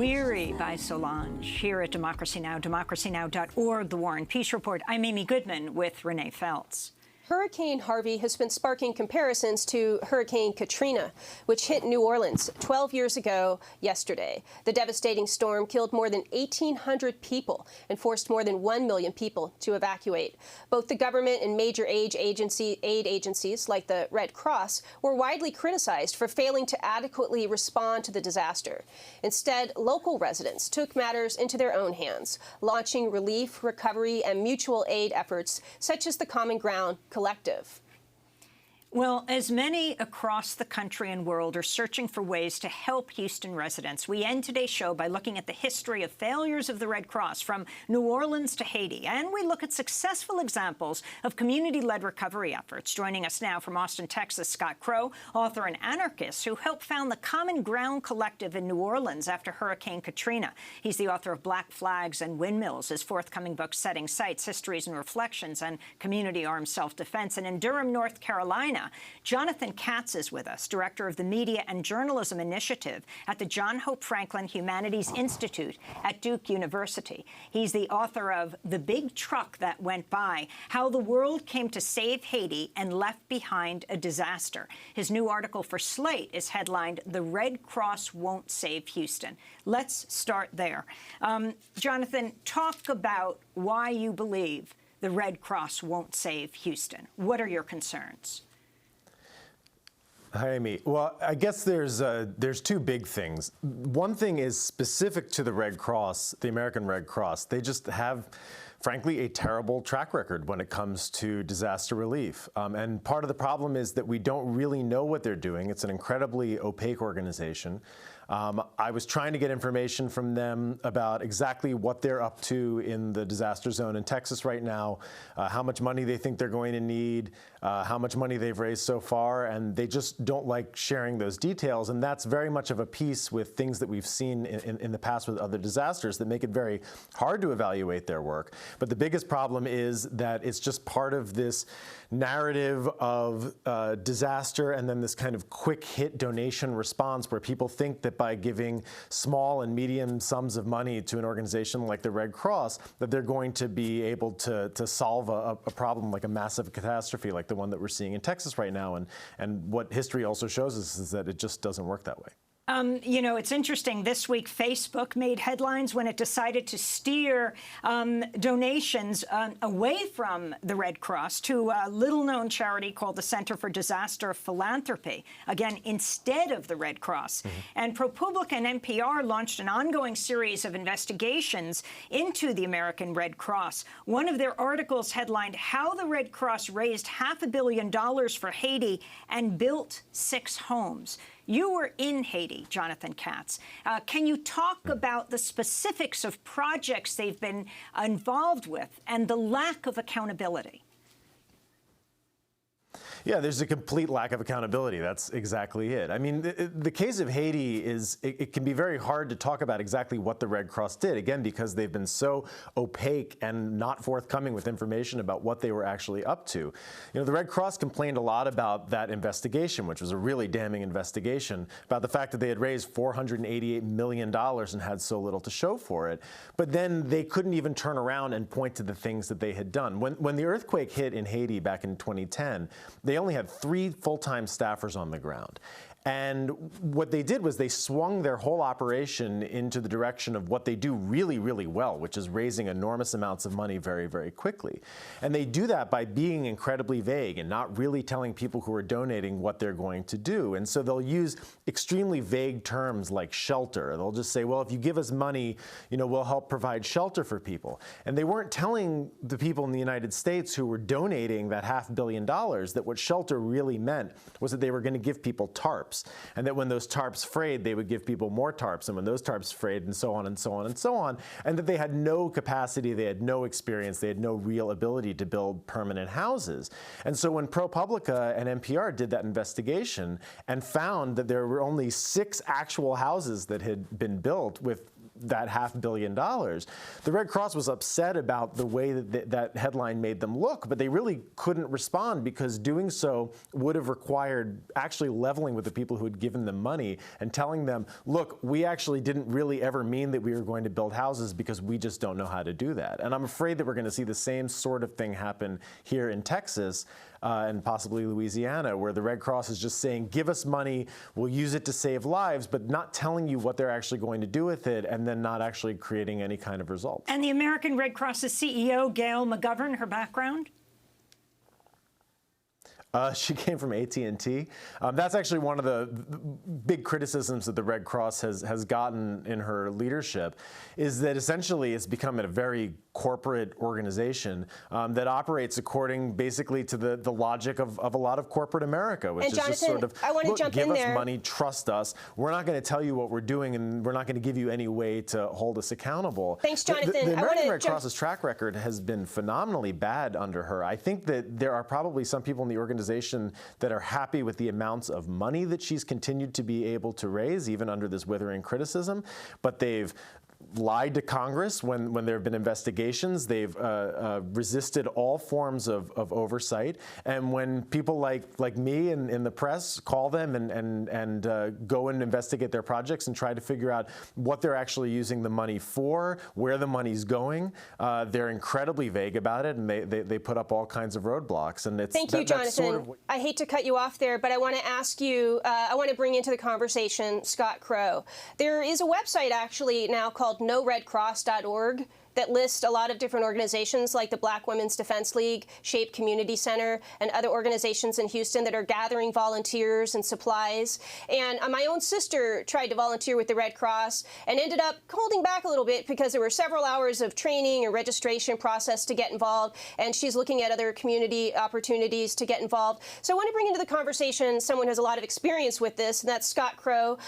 Weary by Solange here at Democracy Now!, democracynow.org, The War and Peace Report. I'm Amy Goodman with Renee Feltz. Hurricane Harvey has been sparking comparisons to Hurricane Katrina, which hit New Orleans 12 years ago yesterday. The devastating storm killed more than 1,800 people and forced more than 1 million people to evacuate. Both the government and major aid agencies like the Red Cross were widely criticized for failing to adequately respond to the disaster. Instead, local residents took matters into their own hands, launching relief, recovery, and mutual aid efforts such as the Common Ground Collective. Well, as many across the country and world are searching for ways to help Houston residents, we end today's show by looking at the history of failures of the Red Cross from New Orleans to Haiti. And we look at successful examples of community-led recovery efforts. Joining us now from Austin, Texas, Scott Crowe, author and anarchist who helped found the Common Ground Collective in New Orleans after Hurricane Katrina. He's the author of Black Flags and Windmills, his forthcoming book, Setting Sights, Histories and Reflections on Community Armed Self-Defense. And in Durham, North Carolina, Jonathan Katz is with us, director of the Media and Journalism Initiative at the John Hope Franklin Humanities Institute at Duke University. He's the author of The Big Truck That Went By, How the World Came to Save Haiti and Left Behind a Disaster. His new article for Slate is headlined, The Red Cross Won't Save Houston. Let's start there. Jonathan, talk about why you believe the Red Cross won't save Houston. What are your concerns? Hi, Amy. Well, I guess there's two big things. One thing is specific to the Red Cross, the American Red Cross. They just have, frankly, a terrible track record when it comes to disaster relief. And part of the problem is that we don't really know what they're doing. It's an incredibly opaque organization. I was trying to get information from them about exactly what they're up to in the disaster zone in Texas right now, how much money they think they're going to need, how much money they've raised so far, and they just don't like sharing those details. And that's very much of a piece with things that we've seen in the past with other disasters that make it very hard to evaluate their work. But the biggest problem is that it's just part of this narrative of disaster and then this kind of quick hit donation response where people think that by giving small and medium sums of money to an organization like the Red Cross, that they're going to be able to solve a problem like a massive catastrophe like the one that we're seeing in Texas right now. And what history also shows us is that it just doesn't work that way. You know, it's interesting. This week, Facebook made headlines when it decided to steer donations away from the Red Cross to a little-known charity called the Center for Disaster Philanthropy, again, instead of the Red Cross. And ProPublica and NPR launched an ongoing series of investigations into the American Red Cross. One of their articles headlined, How the Red Cross Raised $500 million for Haiti and Built 6 Homes. You were in Haiti, Jonathan Katz. Can you talk about the specifics of projects they've been involved with and the lack of accountability? Yeah, there's a complete lack of accountability. That's exactly it. I mean, the case of Haiti is, it can be very hard to talk about exactly what the Red Cross did, again, because they've been so opaque and not forthcoming with information about what they were actually up to. You know, the Red Cross complained a lot about that investigation, which was a really damning investigation, about the fact that they had raised $488 million and had so little to show for it. But then they couldn't even turn around and point to the things that they had done. When the earthquake hit in Haiti back in 2010, they only had 3 full-time staffers on the ground. And what they did was they swung their whole operation into the direction of what they do really, really well, which is raising enormous amounts of money very, very quickly. And they do that by being incredibly vague and not really telling people who are donating what they're going to do. And so they'll use extremely vague terms like shelter. They'll just say, well, if you give us money, you know, we'll help provide shelter for people. And they weren't telling the people in the United States who were donating that $500 million that what shelter really meant was that they were going to give people tarps. And that when those tarps frayed, they would give people more tarps, and when those tarps frayed, and so on and so on and so on, and that they had no capacity, they had no experience, they had no real ability to build permanent houses. And so when ProPublica and NPR did that investigation and found that there were only 6 actual houses that had been built with that $500 million. The Red Cross was upset about the way that headline made them look, but they really couldn't respond because doing so would have required actually leveling with the people who had given them money and telling them, look, we actually didn't really ever mean that we were going to build houses because we just don't know how to do that. And I'm afraid that we're going to see the same sort of thing happen here in Texas and possibly Louisiana, where the Red Cross is just saying, give us money, we'll use it to save lives, but not telling you what they're actually going to do with it, and then not actually creating any kind of result. And the American Red Cross's CEO, Gail McGovern, her background? She came from AT&T. That's actually one of the big criticisms that the Red Cross has gotten in her leadership, is that essentially it's become a very corporate organization that operates according basically to the logic of a lot of corporate America, which is just sort of, look, give us money, trust us. We're not going to tell you what we're doing, and we're not going to give you any way to hold us accountable. Thanks, Jonathan. The American Red Cross's track record has been phenomenally bad under her. I think that there are probably some people in the organization that are happy with the amounts of money that she's continued to be able to raise, even under this withering criticism, but they've lied to Congress when there have been investigations. They've resisted all forms of oversight. And when people like me in the press call them and go and investigate their projects and try to figure out what they're actually using the money for, where the money's going, they're incredibly vague about it, and they put up all kinds of roadblocks. And it's Thank you, Jonathan. Sort of I hate to cut you off there, but I want to ask you, I want to bring into the conversation Scott Crowe. There is a website actually now called noredcross.org that lists a lot of different organizations like the Black Women's Defense League, Shape Community Center, and other organizations in Houston that are gathering volunteers and supplies. And my own sister tried to volunteer with the Red Cross and ended up holding back a little bit because there were several hours of training and registration process to get involved, and she's looking at other community opportunities to get involved. So I want to bring into the conversation someone who has a lot of experience with this, and that's Scott Crowe,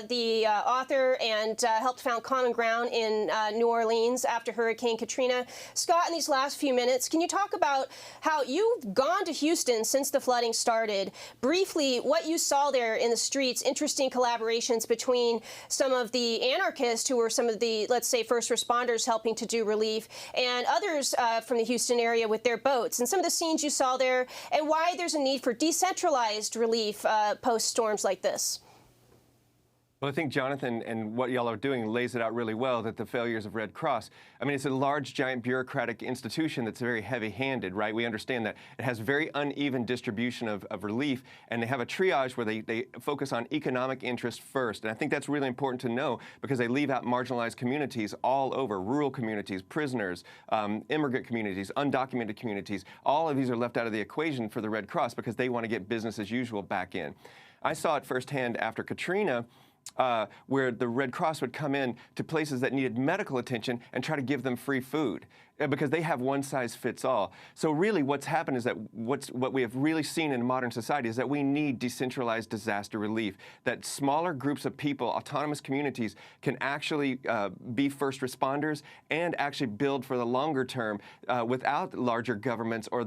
the author and helped found Common Ground in New Orleans after Hurricane Katrina. Scott, in these last few minutes, can you talk about how you've gone to Houston since the flooding started? Briefly, what you saw there in the streets, interesting collaborations between some of the anarchists who were some of the, let's say, first responders helping to do relief, and others from the Houston area with their boats, and some of the scenes you saw there, and why there's a need for decentralized relief post-storms like this. Well, I think Jonathan and what y'all are doing lays it out really well, that the failures of Red Cross, I mean, it's a large, giant bureaucratic institution that's very heavy-handed, right? We understand that. It has very uneven distribution of relief, and they have a triage where they focus on economic interest first. And I think that's really important to know because they leave out marginalized communities all over, rural communities, prisoners, immigrant communities, undocumented communities. All of these are left out of the equation for the Red Cross because they want to get business as usual back in. I saw it firsthand after Katrina, where the Red Cross would come in to places that needed medical attention and try to give them free food because they have one size fits all. So really what's happened is that what we have really seen in modern society is that we need decentralized disaster relief, that smaller groups of people, autonomous communities, can actually be first responders and actually build for the longer term without larger governments or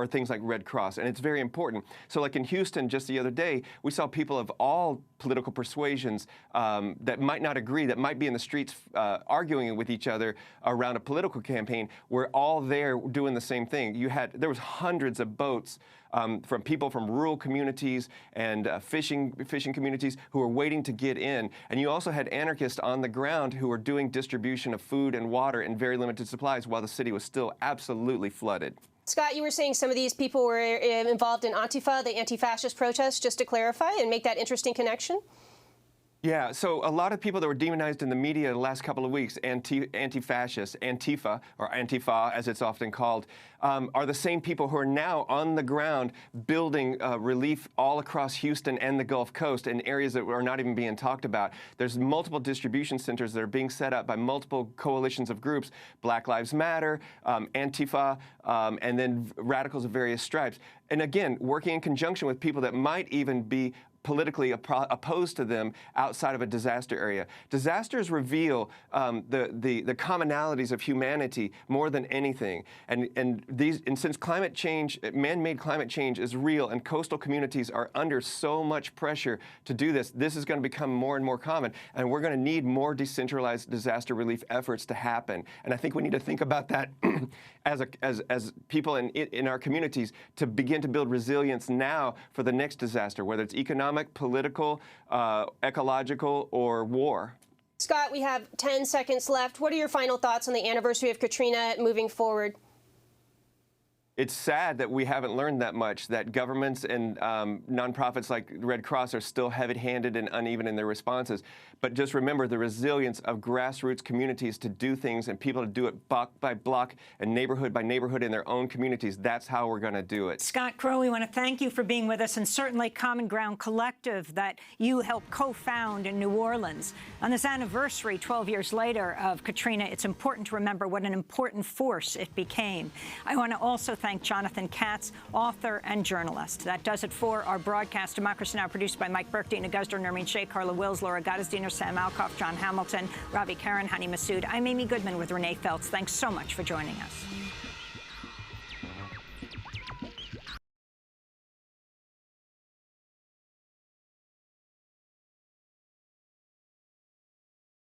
things like Red Cross. And it's very important. So like in Houston just the other day, we saw people of all political persuasions that might not agree, that might be in the streets arguing with each other around a political campaign, were all there doing the same thing. There was hundreds of boats from people from rural communities and fishing communities who were waiting to get in. And you also had anarchists on the ground who were doing distribution of food and water in very limited supplies while the city was still absolutely flooded. Scott, you were saying some of these people were involved in Antifa, the anti-fascist protests, just to clarify and make that interesting connection? Yeah, so a lot of people that were demonized in the media the last couple of weeks, anti-fascists, Antifa, or Antifa as it's often called, are the same people who are now on the ground building relief all across Houston and the Gulf Coast in areas that are not even being talked about. There's multiple distribution centers that are being set up by multiple coalitions of groups, Black Lives Matter, Antifa, and then radicals of various stripes. And again, working in conjunction with people that might even be politically opposed to them outside of a disaster area. Disasters reveal the commonalities of humanity more than anything. And since climate change, man-made climate change is real, and coastal communities are under so much pressure to do this, this is going to become more and more common, and we're going to need more decentralized disaster relief efforts to happen. And I think we need to think about that as people in our communities to begin to build resilience now for the next disaster, whether it's economic, political, ecological, or war. Scott, we have 10 seconds left. What are your final thoughts on the anniversary of Katrina moving forward? It's sad that we haven't learned that much, that governments and nonprofits like the Red Cross are still heavy-handed and uneven in their responses. But just remember the resilience of grassroots communities to do things and people to do it block by block and neighborhood by neighborhood in their own communities. That's how we're going to do it. Scott Crowe, we want to thank you for being with us, and certainly Common Ground Collective that you helped co-found in New Orleans. On this anniversary, 12 years later, of Katrina, it's important to remember what an important force it became. I want to also thank Jonathan Katz, author and journalist. That does it for our broadcast. Democracy Now! Produced by Mike Burke, Dina Guzder, Nermeen Sheikh, Carla Wills, Laura Gottesdiener, Sam Alcoff, John Hamilton, Ravi Karan, Hani Massoud. I'm Amy Goodman with Renee Feltz. Thanks so much for joining us.